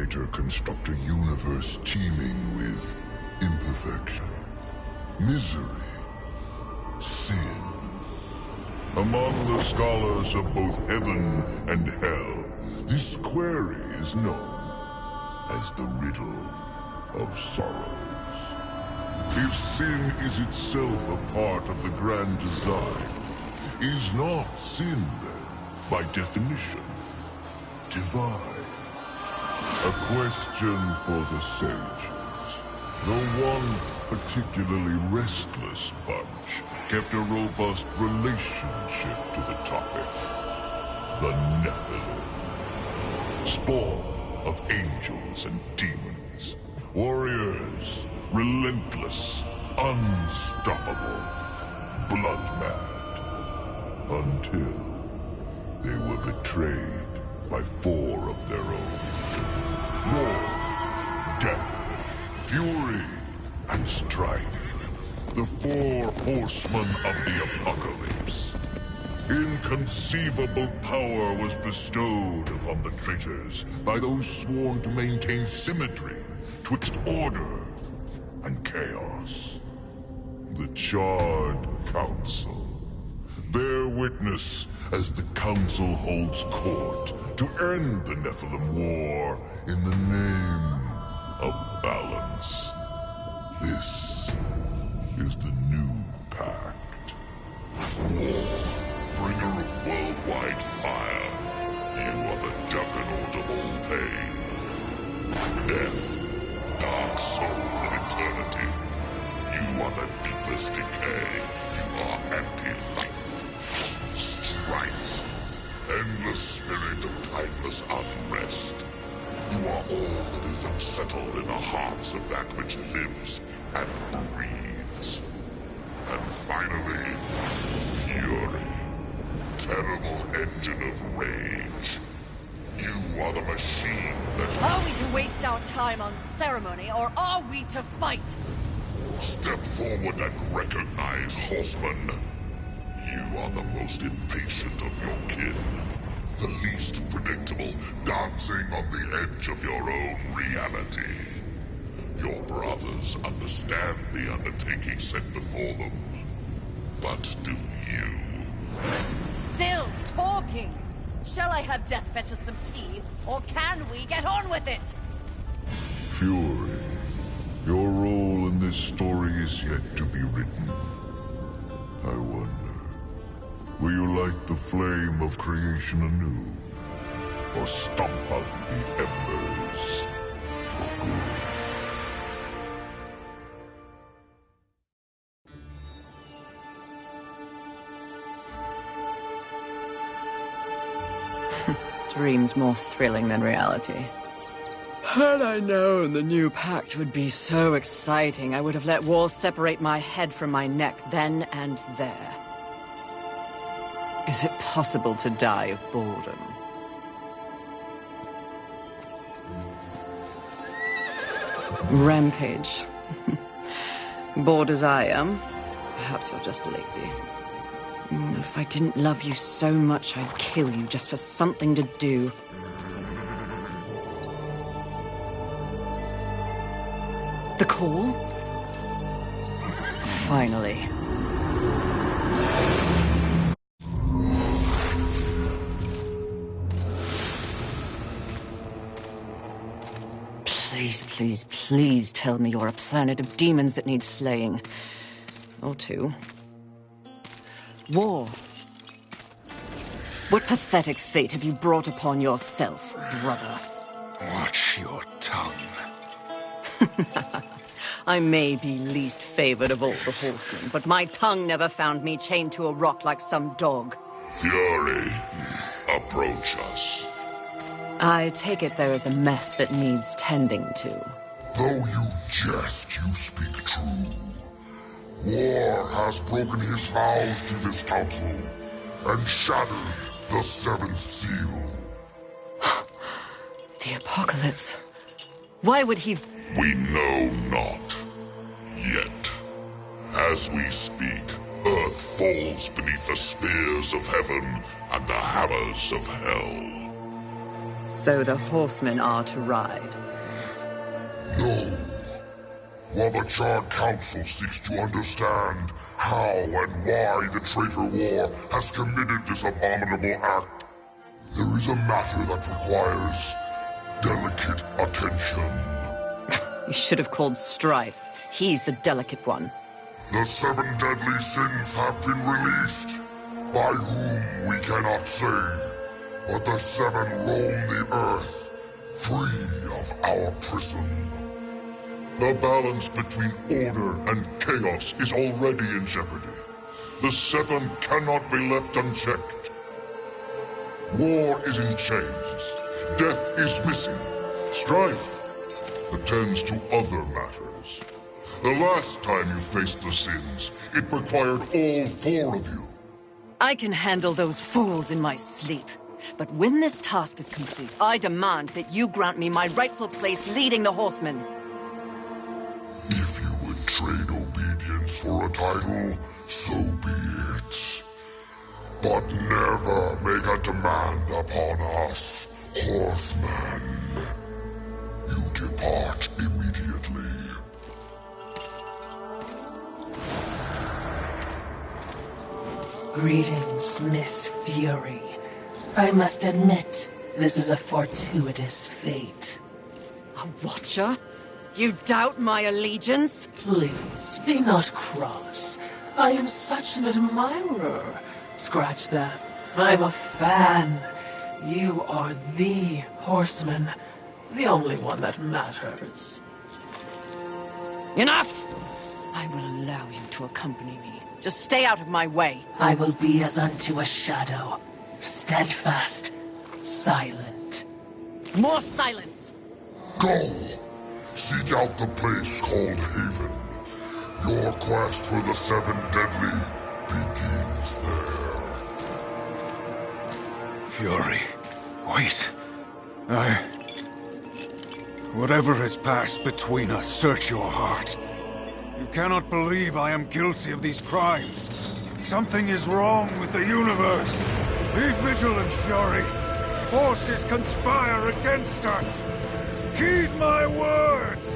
Creator construct a universe teeming with imperfection, misery, sin. Among the scholars of both heaven and hell, this query is known as the riddle of sorrows. If sin is itself a part of the grand design, is not sin then, by definition, divine? A question for the sages. Though one particularly restless bunch kept a robust relationship to the topic. The Nephilim. Spawn of angels and demons. Warriors, relentless, unstoppable, blood-mad. Until they were betrayed by 4 of their own. War, death, fury, and strife. The 4 horsemen of the apocalypse. Inconceivable power was bestowed upon the traitors by those sworn to maintain symmetry twixt order and chaos. The Charred Council. Bear witness as the Council holds court to end the Nephilim War in the name of balance. This is the new pact. War, bringer of worldwide fire. You are the juggernaut of all pain. Death, dark soul of eternity. You are the deepest decay. You are anti-life. Strife, endless spirit of timeless unrest. You are all that is unsettled in the hearts of that which lives and breathes. And finally, fury. Terrible engine of rage. You are the machine that... Are we to waste our time on ceremony, or are we to fight? Step forward and recognize, horseman. You are the most impatient of your kin. The least predictable, dancing on the edge of your own reality. Your brothers understand the undertaking set before them. But do you? Still talking! Shall I have Death fetch us some tea, or can we get on with it? Fury, your role in this story is yet to be written. I wonder, will you light the flame of creation anew? Or stomp out the embers for good? Dreams more thrilling than reality. Had I known the new pact would be so exciting, I would have let war separate my head from my neck then and there. Is it possible to die of boredom? Rampage. Bored as I am, perhaps you're just lazy. If I didn't love you so much, I'd kill you just for something to do. The call? Finally. Please, please, please tell me you're a planet of demons that needs slaying. Or 2. War. What pathetic fate have you brought upon yourself, brother? Watch your tongue. I may be least favored of all the horsemen, but my tongue never found me chained to a rock like some dog. Fury, approach us. I take it there is a mess that needs tending to. Though you jest, you speak true. War has broken his vows to this council and shattered the 7th seal. The apocalypse. Why would he... We know not. Yet. As we speak, Earth falls beneath the spears of heaven and the hammers of hell. So the horsemen are to ride. No. While the Charred Council seeks to understand how and why the traitor war has committed this abominable act, there is a matter that requires delicate attention. You should have called Strife. He's the delicate one. The 7 deadly sins have been released, by whom we cannot say, but the 7 roam the earth, free of our prison. The balance between order and chaos is already in jeopardy. The 7 cannot be left unchecked. War is in chains. Death is missing. Strife attends to other matters. The last time you faced the sins, it required all 4 of you. I can handle those fools in my sleep. But when this task is complete, I demand that you grant me my rightful place leading the horsemen. If you would trade obedience for a title, so be it. But never make a demand upon us, horsemen. You depart immediately. Greetings, Miss Fury. I must admit, this is a fortuitous fate. A watcher? You doubt my allegiance? Please, be not cross. I am such an admirer. Scratch that. I'm a fan. You are the horseman. The only one that matters. Enough! I will allow you to accompany me. Just stay out of my way. I will be as unto a shadow. Steadfast. Silent. More silence! Go! Seek out the place called Haven. Your quest for the 7 deadly begins there. Fury, wait. Whatever has passed between us, search your heart. You cannot believe I am guilty of these crimes. Something is wrong with the universe. Be vigilant, Fury. Forces conspire against us. Heed my words!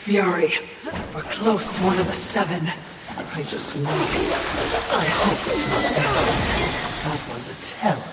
Fury, we're close to one of the 7. I just know it. I hope it's not them. That one's a terror.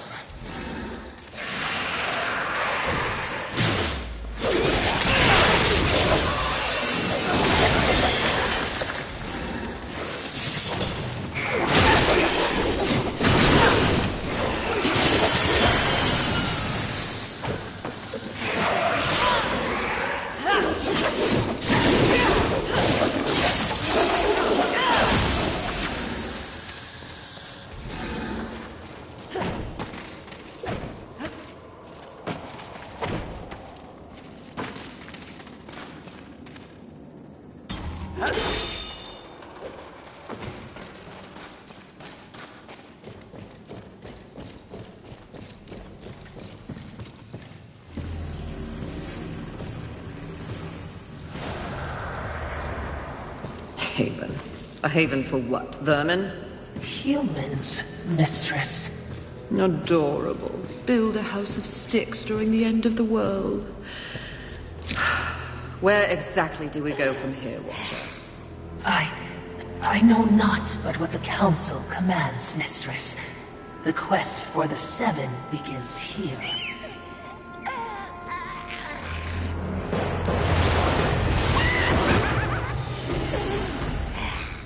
haven. A haven for what? Vermin? Humans, mistress. Adorable. Build a house of sticks during the end of the world. Where exactly do we go from here, Watcher? I know not but what the Council commands, mistress. The quest for the Seven begins here.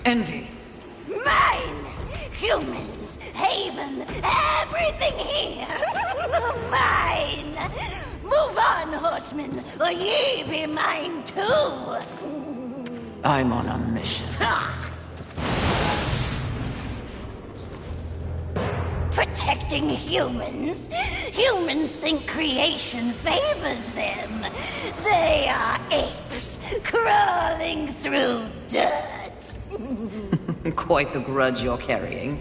Envy. Mine! Humans, haven, everything here! Mine! Move on, horsemen, or ye be mine too! I'm on a mission. Protecting humans? Humans think creation favors them. They are apes, crawling through dirt. Quite the grudge you're carrying.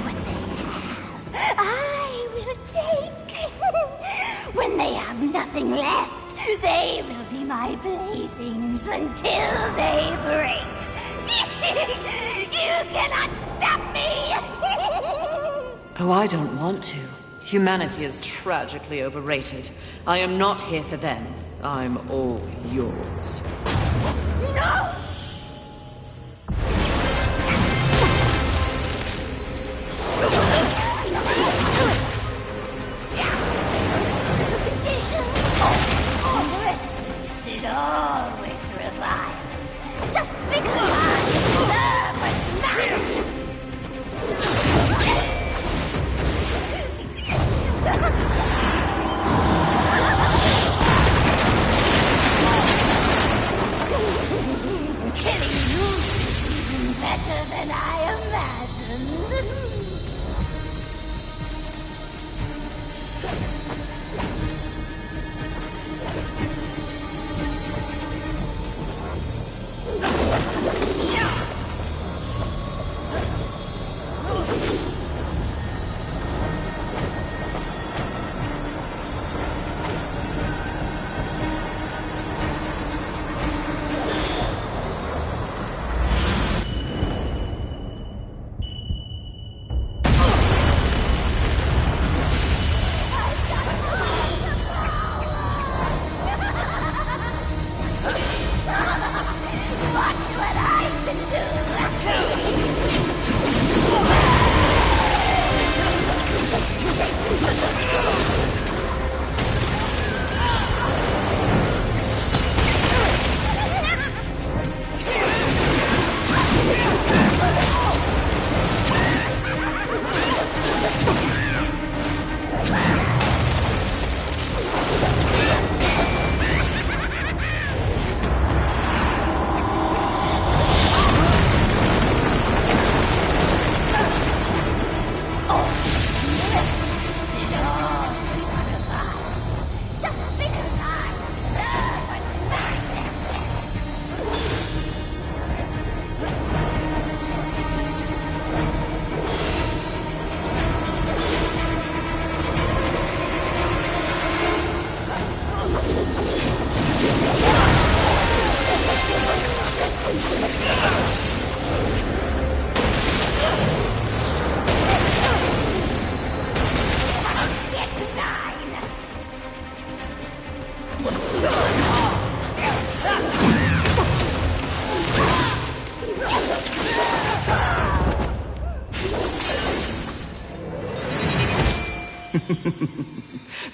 What they have, I will take. When they have nothing left, they will be my playthings until they break. You cannot stop me! Oh, I don't want to. Humanity is tragically overrated. I am not here for them. I'm all yours. No! It always revives. Just because I serve a smash! Killing you is even better than I imagined.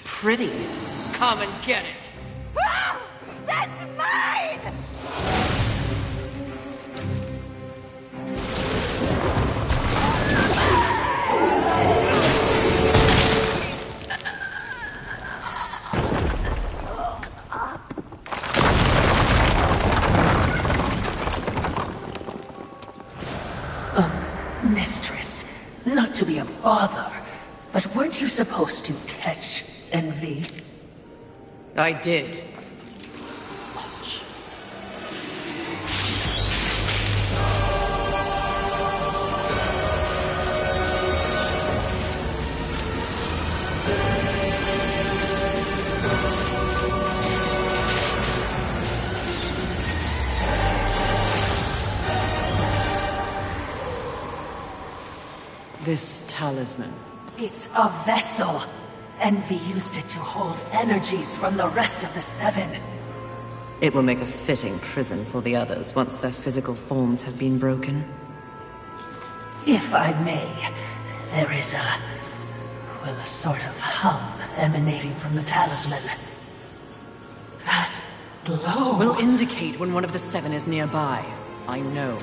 Pretty. Come and get it. Ah! That's mine! Mistress, not to be a bother, but weren't you supposed to catch Envy? I did. Watch. This talisman. It's a vessel. Envy used it to hold energies from the rest of the Seven. It will make a fitting prison for the others once their physical forms have been broken. If I may, there is a sort of hum emanating from the talisman. That glow Will indicate when one of the Seven is nearby. I know.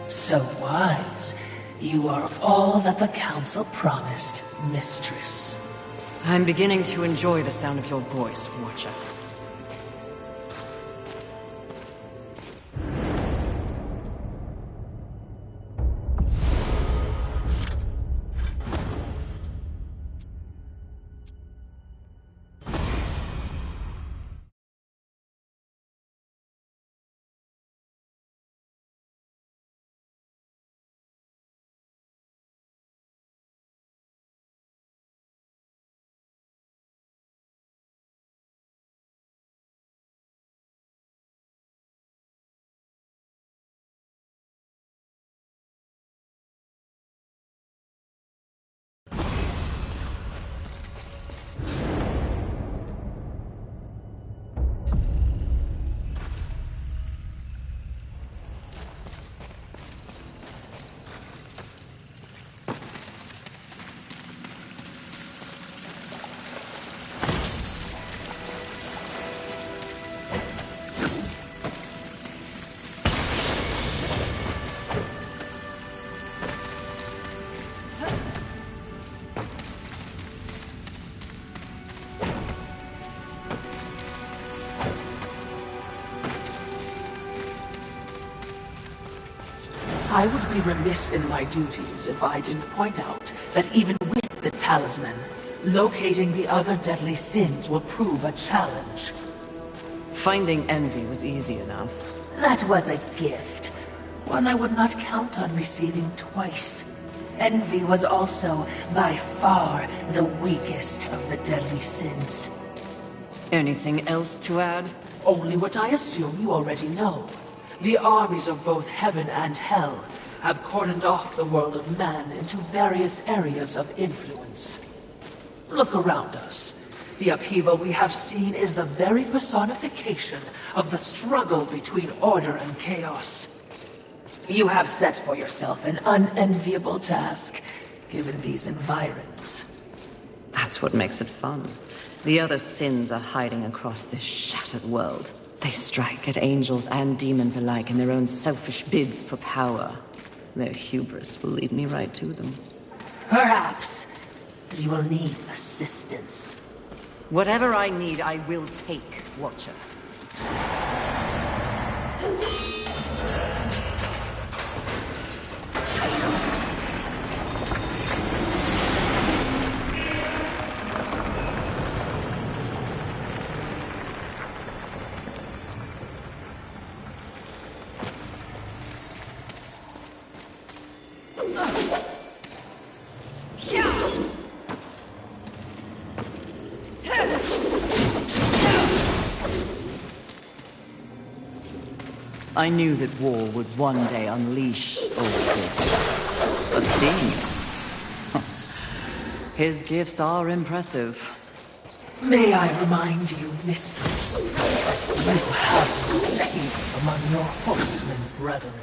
So wise. You are all that the Council promised, Mistress. I'm beginning to enjoy the sound of your voice, Watcher. I would be remiss in my duties if I didn't point out that even with the talisman, locating the other deadly sins will prove a challenge. Finding Envy was easy enough. That was a gift, one I would not count on receiving twice. Envy was also, by far, the weakest of the deadly sins. Anything else to add? Only what I assume you already know. The armies of both heaven and hell have cordoned off the world of man into various areas of influence. Look around us. The upheaval we have seen is the very personification of the struggle between order and chaos. You have set for yourself an unenviable task, given these environs. That's what makes it fun. The other sins are hiding across this shattered world. They strike at angels and demons alike in their own selfish bids for power. Their hubris will lead me right to them. Perhaps, but you will need assistance. Whatever I need, I will take, Watcher. I knew that war would one day unleash all this. But see, his gifts are impressive. May I remind you, Mistress, you have no peace among your horsemen brethren.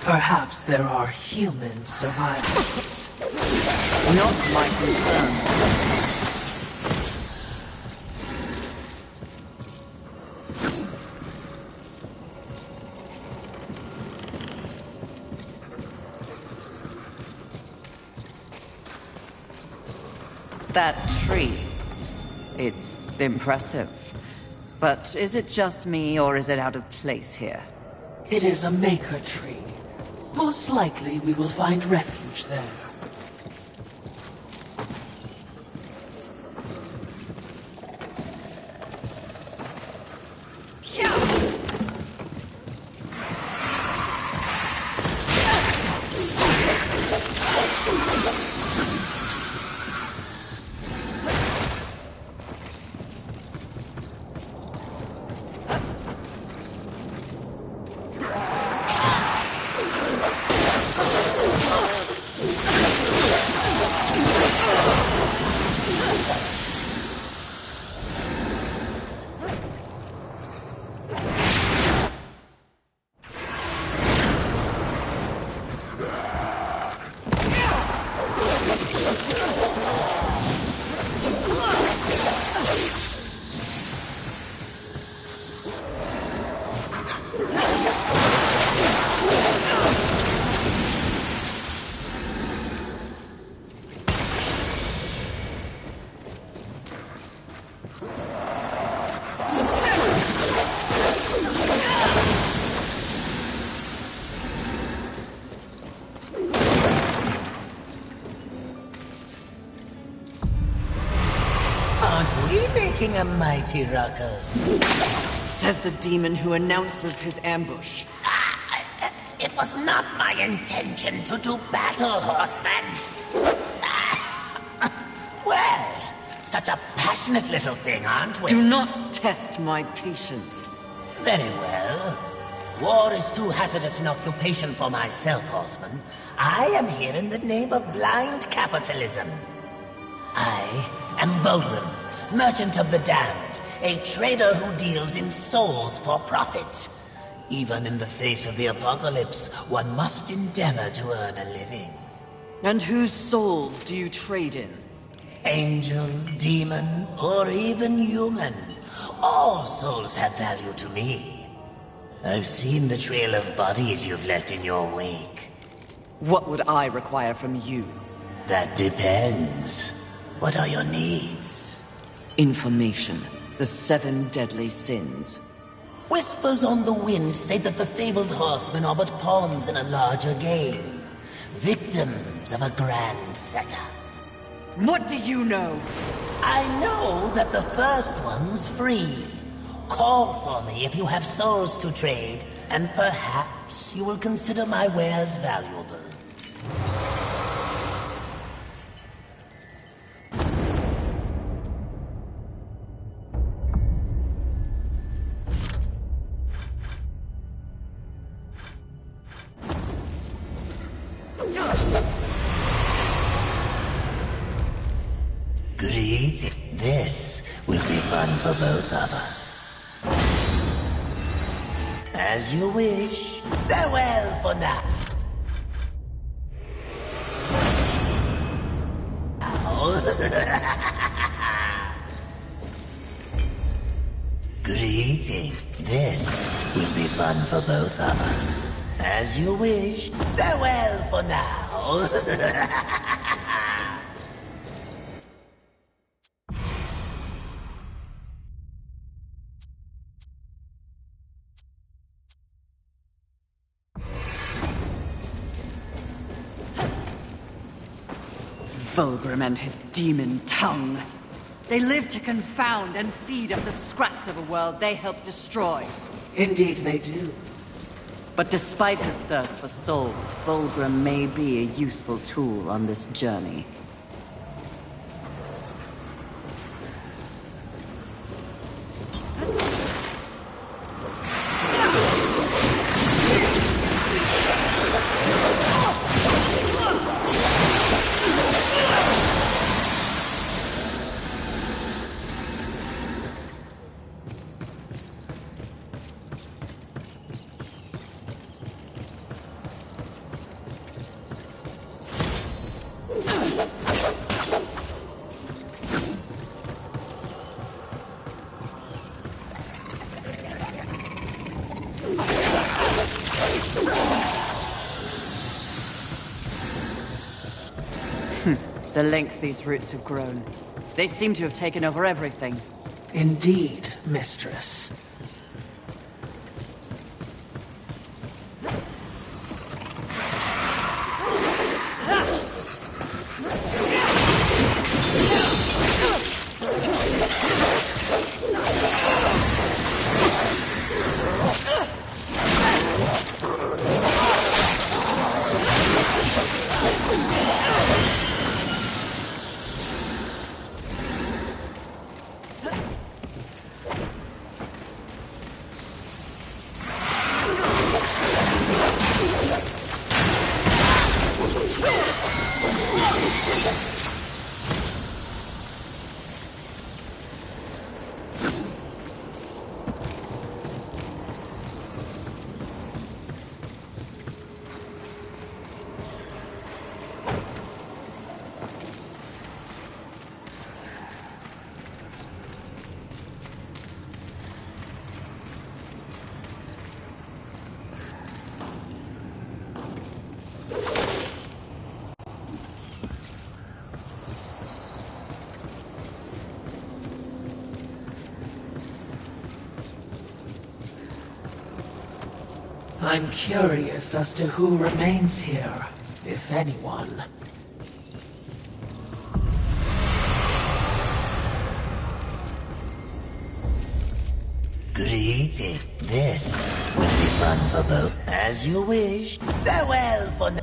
Perhaps there are human survivors. Not my concern. That tree. It's impressive. But is it just me, or is it out of place here? It is a maker tree. Most likely we will find refuge there. A mighty ruckus. Says the demon who announces his ambush. It was not my intention to do battle, horseman. Well, such a passionate little thing, aren't we? Do not test my patience. Very well. War is too hazardous an occupation for myself, horseman. I am here in the name of blind capitalism. I am Volgrim, Merchant of the Damned, a trader who deals in souls for profit. Even in the face of the apocalypse, one must endeavor to earn a living. And whose souls do you trade in? Angel, demon, or even human. All souls have value to me. I've seen the trail of bodies you've left in your wake. What would I require from you? That depends. What are your needs? Information. The 7 deadly sins. Whispers on the wind say that the fabled horsemen are but pawns in a larger game. Victims of a grand setup. What do you know? I know that the first one's free. Call for me if you have souls to trade, and perhaps you will consider my wares valuable. Great. This will be fun for both of us. As you wish. Farewell for now. Greeting. This will be fun for both of us. As you wish. Farewell for now. Volgrim and his demon tongue. They live to confound and feed up the scraps of a world they help destroy. Indeed they do. But despite his thirst for souls, Volgrim may be a useful tool on this journey. The length these roots have grown. They seem to have taken over everything. Indeed, mistress. I'm curious as to who remains here, if anyone. Greeted. This will be fun for both. As you wish. Farewell for now.